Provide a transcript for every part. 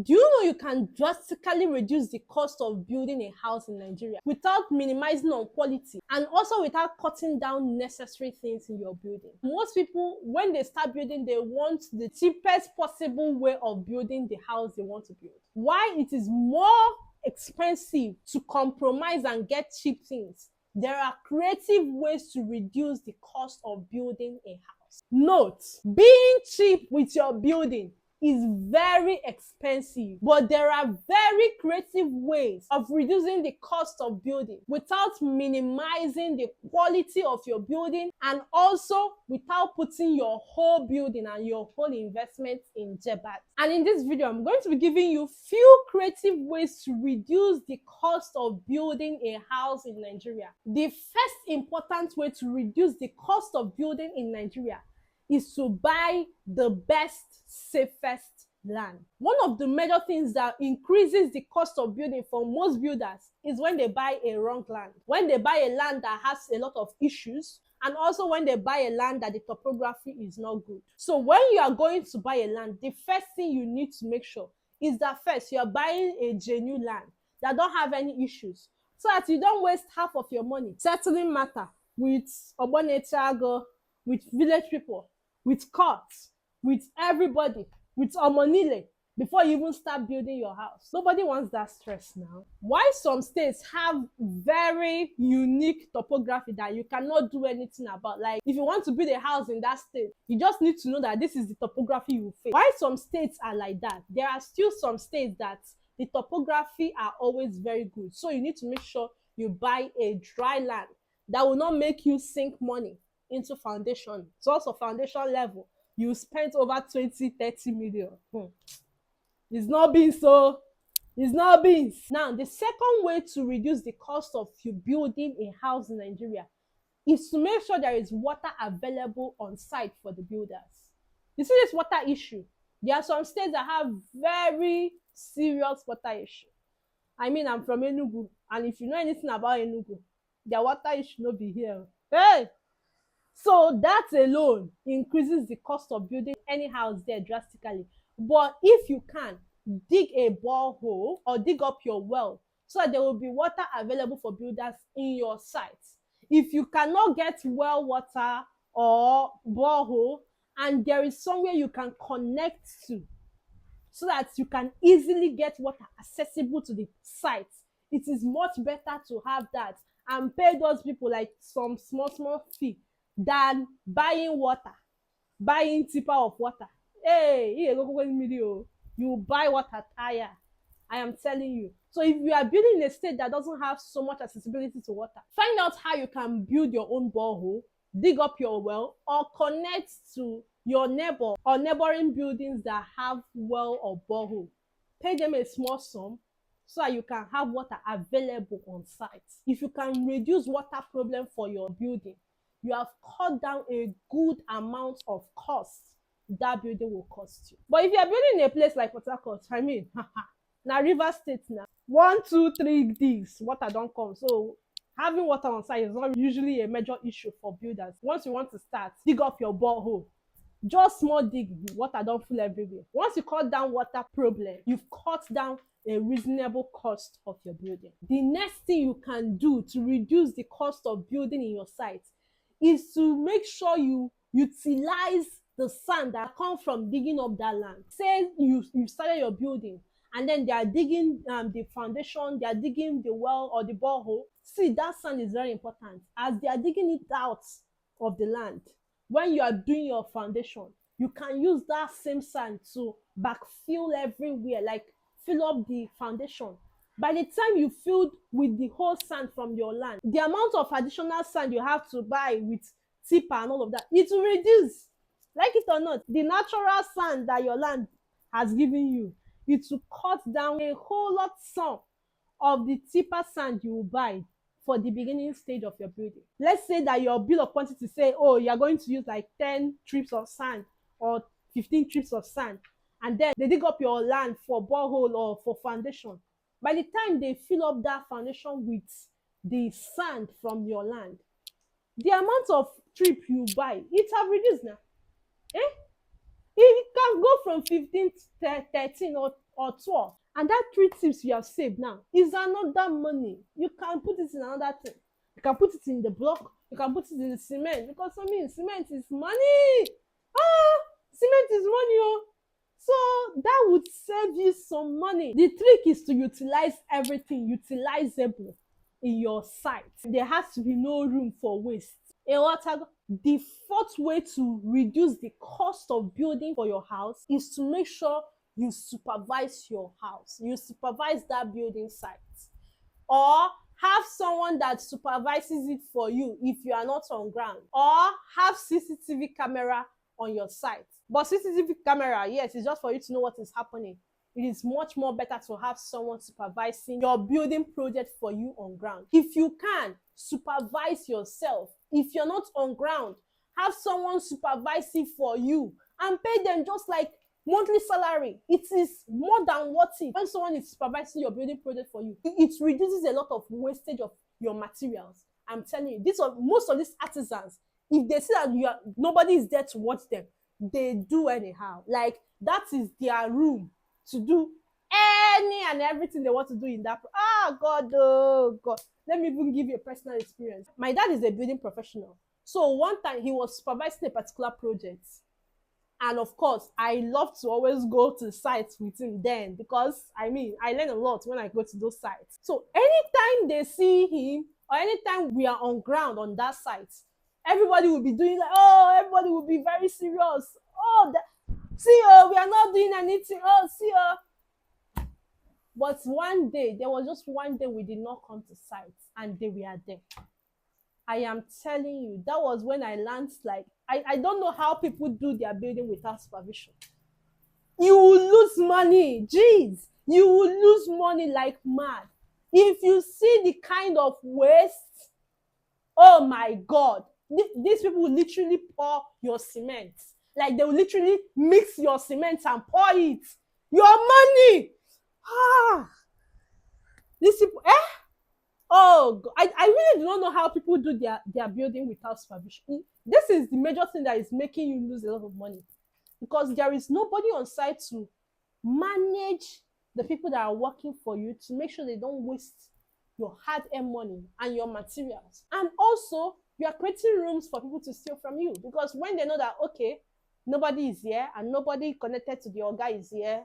Do you know you can drastically reduce the cost of building a house in Nigeria without minimizing on quality and also without cutting down necessary things in your building? Most people, when they start building, they want the cheapest possible way of building the house they want to build. Why it is more expensive to compromise and get cheap things, there are creative ways to reduce the cost of building a house. Note, being cheap with your building is very expensive, but there are very creative ways of reducing the cost of building without minimizing the quality of your building and also without putting your whole building and your whole investment in jeopardy. And in this video, I'm going to be giving you few creative ways to reduce the cost of building a house in Nigeria. The first important way to reduce the cost of building in Nigeria is to buy the best, safest land. One of the major things that increases the cost of building for most builders is when they buy a wrong land. When they buy a land that has a lot of issues, and also when they buy a land that the topography is not good. So when you are going to buy a land, the first thing you need to make sure is that first you are buying a genuine land that don't have any issues, so that you don't waste half of your money settling matter with Obonechago, with village people, with courts, with everybody, with Omonile, before you even start building your house. Nobody wants that stress now. Why some states have very unique topography that you cannot do anything about. Like if you want to build a house in that state, you just need to know that this is the topography you face. Why some states are like that? There are still some states that the topography are always very good. So you need to make sure you buy a dry land that will not make you sink money into foundation. So also foundation level, you spent over 20-30 million. It's not beans, so it's not beans. Now, the second way to reduce the cost of you building a house in Nigeria is to make sure there is water available on site for the builders. You see this water issue? There are some states that have very serious water issue. I mean, I'm from Enugu, and if you know anything about Enugu, their water issue no be here. Hey! So that alone increases the cost of building any house there drastically. But if you can, dig a borehole or dig up your well so that there will be water available for builders in your site. If you cannot get well water or borehole and there is somewhere you can connect to so that you can easily get water accessible to the site, it is much better to have that and pay those people like some small fee than buying water, buying tipper of water. Hey, you buy water tire. I am telling you. So if you are building in a state that doesn't have so much accessibility to water, find out how you can build your own borehole, dig up your well, or connect to your neighbor or neighboring buildings that have well or borehole. Pay them a small sum so that you can have water available on site. If you can reduce water problem for your building, you have cut down a good amount of cost that building will cost you. But if you are building in a place like Port Harcourt, I mean, now River State now, 1, 2, 3 digs, water don't come. So having water on site is not usually a major issue for builders. Once you want to start, dig up your borehole. Just small dig, water don't full everywhere. Once you cut down water problem, you've cut down a reasonable cost of your building. The next thing you can do to reduce the cost of building in your site is to make sure you utilize the sand that comes from digging up that land. Say you started your building and then they are digging the foundation, they are digging the well or the borehole. See, that sand is very important. As they are digging it out of the land, when you are doing your foundation, you can use that same sand to backfill everywhere, like fill up the foundation. By the time you filled with the whole sand from your land, the amount of additional sand you have to buy with tipper and all of that, it will reduce. Like it or not, the natural sand that your land has given you, it will cut down a whole lot some of the tipper sand you will buy for the beginning stage of your building. Let's say that your bill of quantity say, oh, you're going to use like 10 trips of sand or 15 trips of sand, and then they dig up your land for borehole or for foundation. By the time they fill up that foundation with the sand from your land, the amount of trip you buy, it have reduced now. It can go from 15 to 13 or 12. And that 3 tips you have saved now is another money. You can put it in another thing. You can put it in the block, you can put it in the cement, because for me, cement is money. Ah, cement is money, oh. So that would save you some money. The trick is to utilize everything utilizable in your site. There has to be no room for waste. The fourth way to reduce the cost of building for your house is to make sure you supervise your house. You supervise that building site, or have someone that supervises it for you if you are not on ground, or have CCTV camera on your site. But CCTV camera, yes, it's just for you to know what is happening. It is much more better to have someone supervising your building project for you on ground. If you can, supervise yourself. If you're not on ground, have someone supervising for you and pay them just like monthly salary. It is more than worth it when someone is supervising your building project for you. It reduces a lot of wastage of your materials. I'm telling you, most of these artisans, if they see that nobody is there to watch them, they do anyhow. Like, that is their room to do any and everything they want to do in that. God, oh God. Let me even give you a personal experience. My dad is a building professional. So one time he was supervising a particular project. And of course, I love to always go to sites with him then, because I learn a lot when I go to those sites. So anytime they see him, or anytime we are on ground on that site, everybody will be doing like, everybody will be very serious. We are not doing anything. But there was just one day we did not come to site, and they were there. I am telling you, that was when I learned, like, I don't know how people do their building without supervision. You will lose money. Jeez, you will lose money like mad. If you see the kind of waste, oh my God, these people will literally pour your cement. Like, they will literally mix your cement and pour it. Your money. These people, Oh, I really do not know how people do their building without supervision. This is the major thing that is making you lose a lot of money, because there is nobody on site to manage the people that are working for you, to make sure they don't waste your hard-earned money and your materials. And also, you are creating rooms for people to steal from you, because when they know that, okay, nobody is here and nobody connected to the oga is here,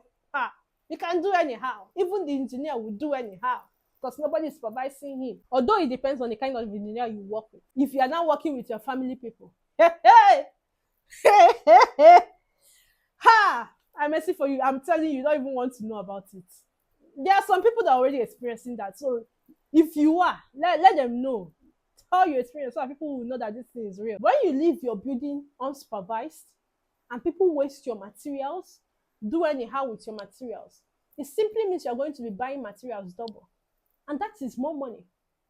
you can do anyhow. Even the engineer will do anyhow, because nobody is supervising him. Although it depends on the kind of engineer you work with. If you are not working with your family people, I'm mercy for you. I'm telling you, you don't even want to know about it. There are some people that are already experiencing that. So if you are, let them know. Tell your experience so that people will know that this thing is real. When you leave your building unsupervised and people waste your materials, do anyhow with your materials, it simply means you're going to be buying materials double. And that is more money.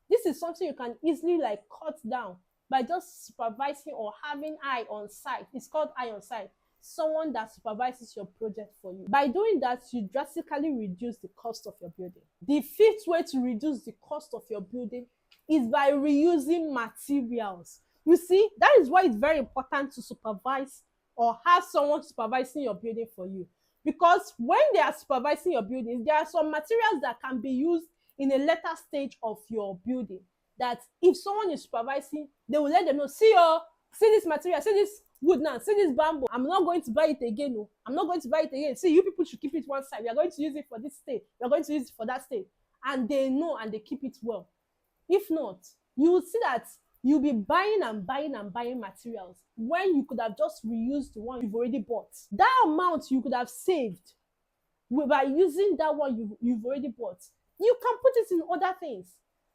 This is something you can easily cut down by just supervising or having eye on site. It's called eye on site. Someone that supervises your project for you. By doing that, you drastically reduce the cost of your building. The fifth way to reduce the cost of your building is by reusing materials. You see, that is why it's very important to supervise or have someone supervising your building for you. Because when they are supervising your building, there are some materials that can be used in a later stage of your building, that if someone is supervising, they will let them know, see this material, see this wood now, see this bamboo, I'm not going to buy it again. No, I'm not going to buy it again. See, you people should keep it one side. We are going to use it for this state. We are going to use it for that state. And they know, and they keep it well. If not, you will see that you'll be buying and buying and buying materials when you could have just reused the one you've already bought. That amount you could have saved by using that one you've already bought, you can put it in other things.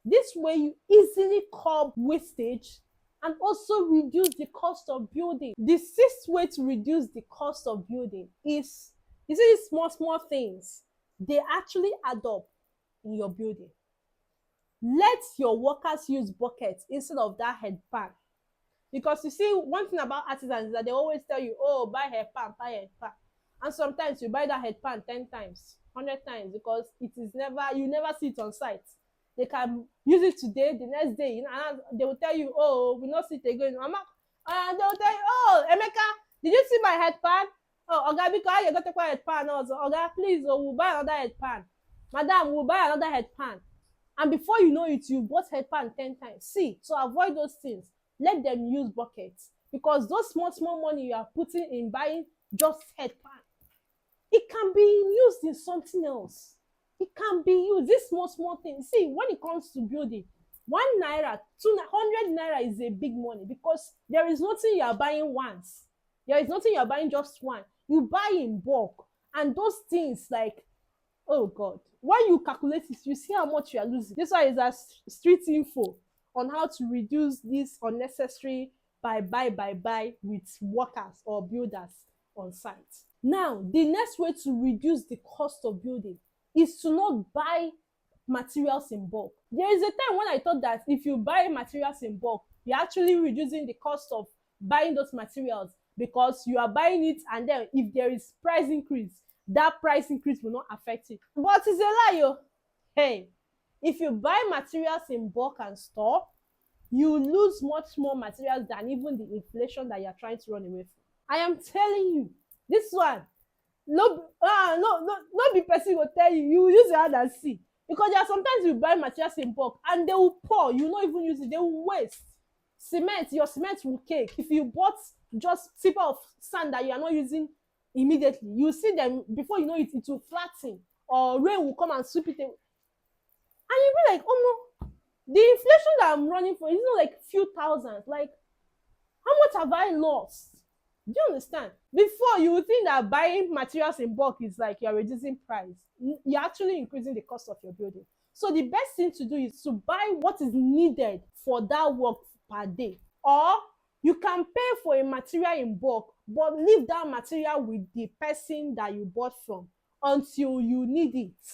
This way, you easily curb wastage and also reduce the cost of building. The sixth way to reduce the cost of building is, you see these small things, they actually add up in your building. Let your workers use buckets instead of that head pan. Because you see, one thing about artisans is that they always tell you, buy head pan, buy head pan. And sometimes you buy that head pan 10 times, 100 times, because you never see it on site. They can use it today, the next day, and they will tell you, we'll not see it again. They will tell you, Emeka, did you see my head pan? Oh, Oga, because how you got to buy head pan also? Oga, please, oh, we'll buy another head pan. Madam, we'll buy another head pan. And before you know it, you've bought head pan 10 times. See, to avoid those things, let them use buckets. Because those small money you are putting in buying just head pan, it can be used in something else. It can be used. This small thing. See, when it comes to building, 1 naira, 200 naira is a big money because there is nothing you are buying once. There is nothing you are buying just one. You buy in bulk, and those things like, oh God, when you calculate it, you see how much you are losing. This one is a street info on how to reduce this unnecessary buy with workers or builders on site. Now, the next way to reduce the cost of building is to not buy materials in bulk. There is a time when I thought that if you buy materials in bulk, you're actually reducing the cost of buying those materials because you are buying it, and then if there is price increase, that price increase will not affect it. But it's a lie, yo. Hey, if you buy materials in bulk and store, you lose much more materials than even the inflation that you're trying to run away from. I am telling you, this one, no be person will tell you. You use your hand and see, because there are sometimes you buy materials in bulk and they will pour, you not even use it, they will waste. Cement, your cement will cake. If you bought just tipper of sand that you are not using immediately, you see them, before you know it, it will flatten, or rain will come and sweep it away. And you'll be like, oh no, the inflation that I'm running for is not like few thousands. Like, how much have I lost? Do you understand? Before, you would think that buying materials in bulk is like you're reducing price. You're actually increasing the cost of your building. So the best thing to do is to buy what is needed for that work per day. Or you can pay for a material in bulk, but leave that material with the person that you bought from until you need it.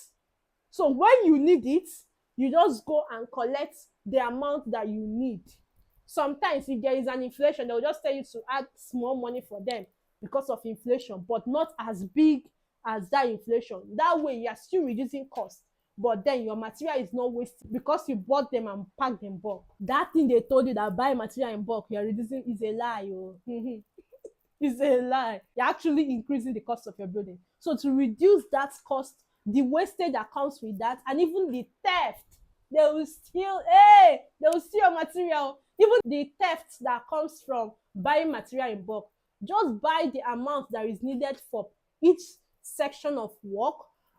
So when you need it, you just go and collect the amount that you need. Sometimes if there is an inflation, they'll just tell you to add small money for them because of inflation, but not as big as that inflation. That way you are still reducing costs, but then your material is not wasted because you bought them and packed them bulk. That thing they told you that buy material in bulk you are reducing is a lie. Oh. It's a lie. You're actually increasing the cost of your building. So to reduce that cost, the wastage that comes with that, and even the theft, they will steal your material. Even the theft that comes from buying material in bulk, just buy the amount that is needed for each section of work,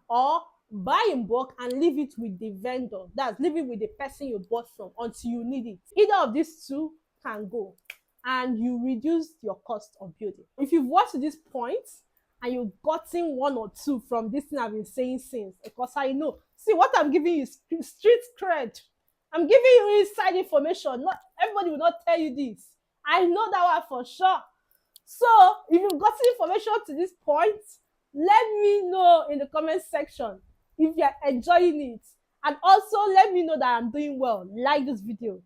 or buy in bulk and leave it with the vendor. That's, leave it with the person you bought from until you need it. Either of these two can go, and you reduce your cost of building. If you've watched this point and you've gotten one or two from this thing I've been saying since, because I know, see, what I'm giving you is street cred. I'm giving you inside information. Not everybody will not tell you this. I know that one for sure. So if you've gotten information to this point, let me know in the comment section if you're enjoying it. And also let me know that I'm doing well. Like this video.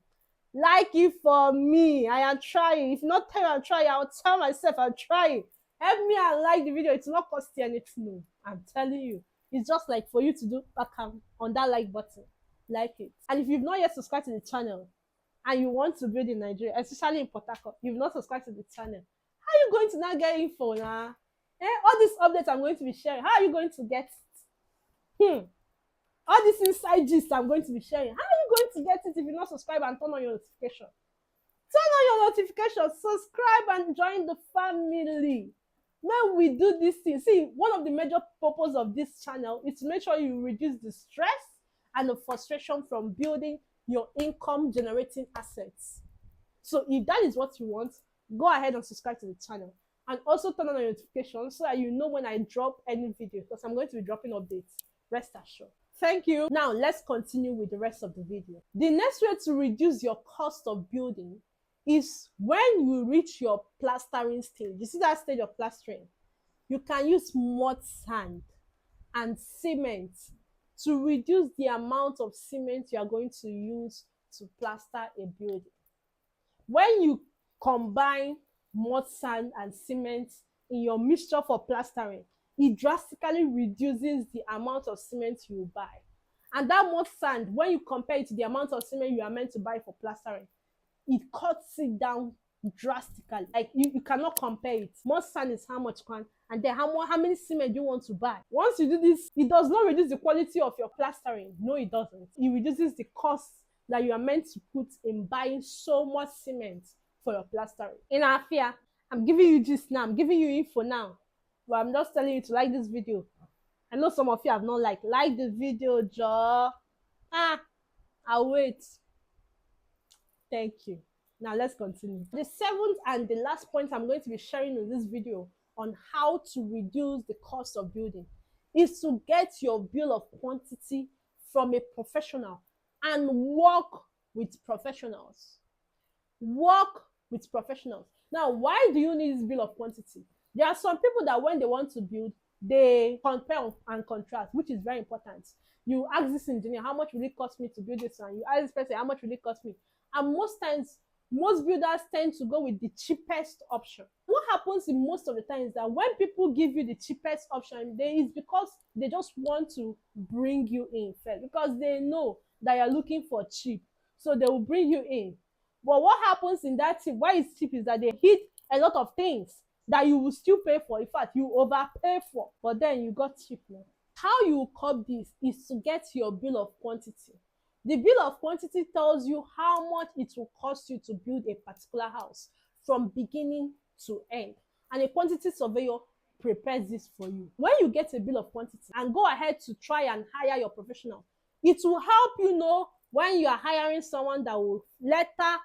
Like it for me. I am trying. If not tell you I'm trying, I'll tell myself I'm trying. Help me and like the video. It's not cost you anything. I'm telling you. It's just like for you to do back on that like button. Like it. And if you've not yet subscribed to the channel and you want to build in Nigeria, especially in Port Harcourt, you've not subscribed to the channel, how are you going to now get info now? All these updates I'm going to be sharing, how are you going to get it? All these inside gist I'm going to be sharing, how are you going to get it if you not subscribe and turn on your notification? Turn on your notifications, subscribe and join the family. When we do this thing, see, one of the major purposes of this channel is to make sure you reduce the stress and the frustration from building your income generating assets. So if that is what you want, go ahead and subscribe to the channel, and also turn on your notifications so that you know when I drop any video, because I'm going to be dropping updates. Rest assured. Thank you. Now let's continue with the rest of the video. The next way to reduce your cost of building is when you reach your plastering stage. You see that stage of plastering? You can use mud sand and cement to reduce the amount of cement you are going to use to plaster a building. When you combine mud sand and cement in your mixture for plastering, it drastically reduces the amount of cement you buy. And that mud sand, when you compare it to the amount of cement you are meant to buy for plastering, it cuts it down drastically. Like you cannot compare it. Mud sand is how much, and then how many cement do you want to buy? Once you do this, it does not reduce the quality of your plastering. No, it doesn't. It reduces the cost that you are meant to put in buying so much cement for your plastering. In Afia, I'm giving you this now. I'm giving you info now. But I'm just telling you to like this video. I know some of you have not liked. Like the video, Joe. I'll wait. Thank you. Now let's continue. The seventh and the last point I'm going to be sharing in this video on how to reduce the cost of building is to get your bill of quantity from a professional and work with professionals. Work with professionals. Now, why do you need this bill of quantity? There are some people that when they want to build, they compare and contrast, which is very important. You ask this engineer, how much will it cost me to build this one? You ask this person, how much will it cost me? And most times, most builders tend to go with the cheapest option. What happens in most of the time is that when people give you the cheapest option, it's because they just want to bring you in first, because they know that you're looking for cheap. So they will bring you in. But what happens in that tip, why it's cheap, is that they hit a lot of things that you will still pay for. In fact, you overpay for, but then you got cheap now. How you curb this is to get your bill of quantity. The bill of quantity tells you how much it will cost you to build a particular house from beginning to end. And a quantity surveyor prepares this for you. When you get a bill of quantity and go ahead to try and hire your professional, it will help you know when you are hiring someone that will later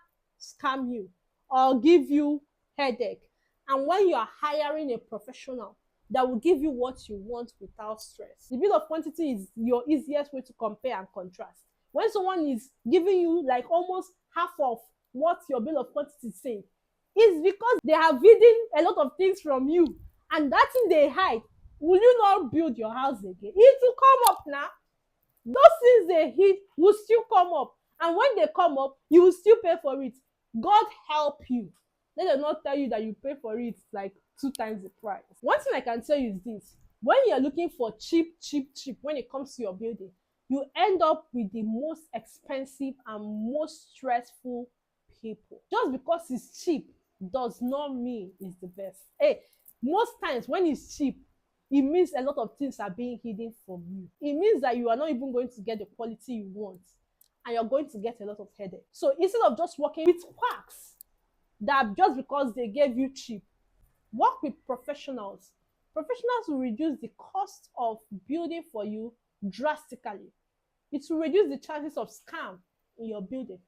scam you or give you headache, and when you are hiring a professional that will give you what you want without stress. The bill of quantity is your easiest way to compare and contrast. When someone is giving you like almost half of what your bill of quantity is saying, it's because they have hidden a lot of things from you, and that thing they hide, will you not build your house again? It will come up now. Those things they hid will still come up, and when they come up, you will still pay for it. God help you. Let them not tell you that you pay for it like 2 times the price. One thing I can tell you is this: when you're looking for cheap when it comes to your building, you end up with the most expensive and most stressful people. Just because it's cheap does not mean it's the best. Hey, most times when it's cheap, it means a lot of things are being hidden from you. It means that you are not even going to get the quality you want, and you're going to get a lot of headache. So instead of just working with quacks that just because they gave you cheap, work with professionals. Professionals will reduce the cost of building for you drastically. It will reduce the chances of scam in your building.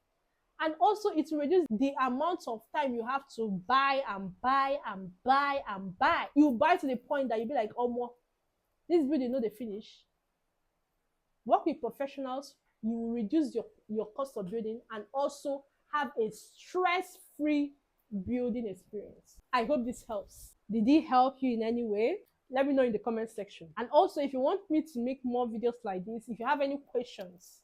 And also it will reduce the amount of time you have to buy and buy and buy and buy. You buy to the point that you'll be like, oh, more, this building no dey finish. Work with professionals, you will reduce your cost of building and also have a stress-free building experience. I hope this helps. Did it help you in any way? Let me know in the comment section. And also, if you want me to make more videos like this, if you have any questions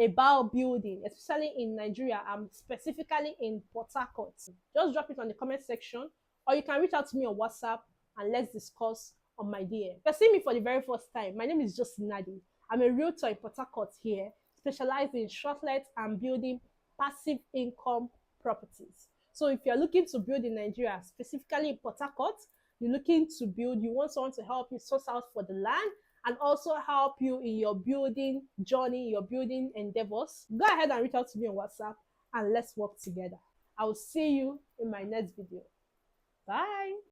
about building, especially in Nigeria, specifically in Port Harcourt, just drop it on the comment section, or you can reach out to me on WhatsApp and let's discuss on my DM. If you're seeing me for the very first time, my name is Josie Nadi. I'm a realtor in Port Harcourt here, specialized in shortlet and building passive income properties. So if you're looking to build in Nigeria, specifically in Port Harcourt, you're looking to build, you want someone to help you source out for the land and also help you in your building journey, your building endeavors, go ahead and reach out to me on WhatsApp and let's work together. I will see you in my next video. Bye.